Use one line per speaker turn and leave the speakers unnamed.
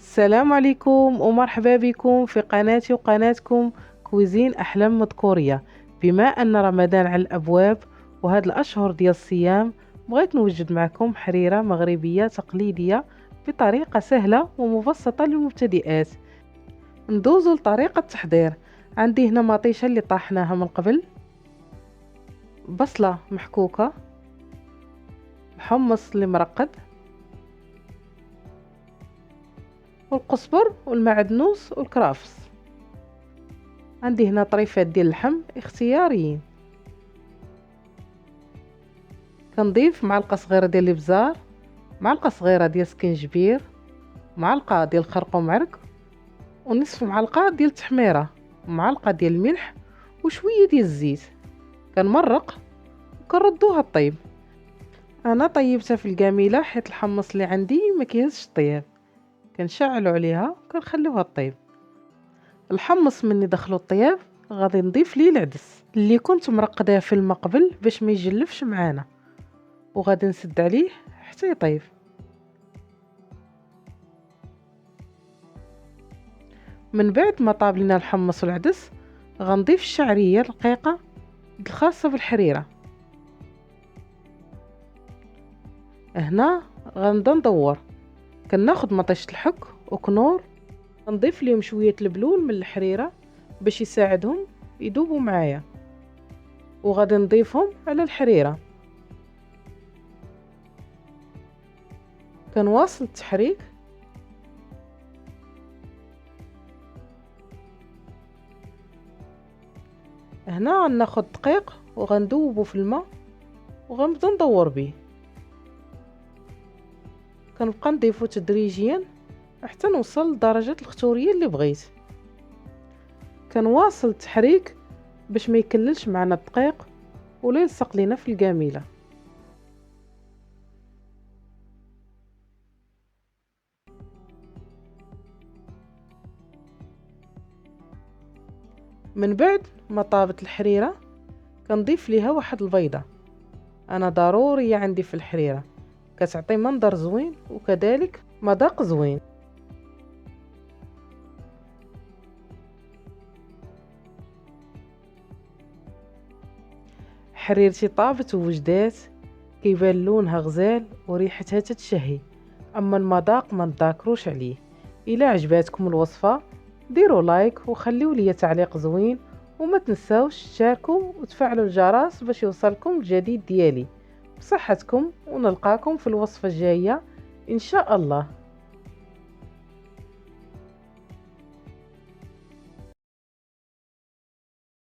السلام عليكم ومرحبا بكم في قناتي وقناتكم كويزين أحلام مذكورية. بما أن رمضان على الأبواب وهذا الأشهر ديال الصيام، بغيت نوجد معكم حريرة مغربية تقليدية بطريقة سهلة ومبسطة للمبتدئات. ندوزو لطريقة التحضير. عندي هنا مطيشة اللي طاحناها من قبل، بصلة محكوكة، الحمص اللي مرقد، والقزبر والمعدنوس والكرافس. عندي هنا طريفات ديال اللحم اختياريين. كنضيف معلقه صغيره ديال الابزار، معلقه صغيره ديال السكنجبير، معلقه ديال الخرق ومعرق، ونصف معلقه ديال التحميره، ومعلقه ديال الملح، وشويه ديال الزيت. كنمرق وكنردوها طيب. انا طيبتها في القاميله حيت الحمص اللي عندي ما كيهزش الطياب. كنشعلوا عليها وكنخليوها طيب. الحمص مني دخلوا الطياب غادي نضيف ليه العدس اللي كنت مرقداه في الماء قبل باش ما يجلفش معانا، وغادي نسد عليه حتى يطيب. من بعد ما طاب لنا الحمص والعدس غنضيف الشعريه الرقيقه الخاصه بالحريره. هنا غنبدا ندور. كناخذ مطيشه الحك وكنور، نضيف لهم شويه البلول من الحريره باش يساعدهم يذوبوا معايا، وغادي نضيفهم على الحريره. كنواصل التحريك. هنا غناخد دقيق وغندوبه في الماء وغنبدا ندور به. كنبقى نضيفو تدريجيا حتى نوصل لدرجه الختوريه اللي بغيت. كنواصل التحريك باش ما يكللش معنا الدقيق ولا يلصق لينا في القاميله. من بعد ما طابت الحريره كنضيف ليها واحد البيضه. انا ضروريه عندي في الحريره، كتعطي منظر زوين وكذلك مذاق زوين. حريرتي طابت ووجدات، كيبان لونها غزال وريحتها تتشهي، اما المذاق ما نذاكروش عليه. الى عجباتكم الوصفه ديروا لايك وخليوا لي تعليق زوين، وما تنساوش تشاركوا وتفعلوا الجرس باش يوصلكم الجديد ديالي. بصحتكم ونلقاكم في الوصفه الجايه ان شاء الله.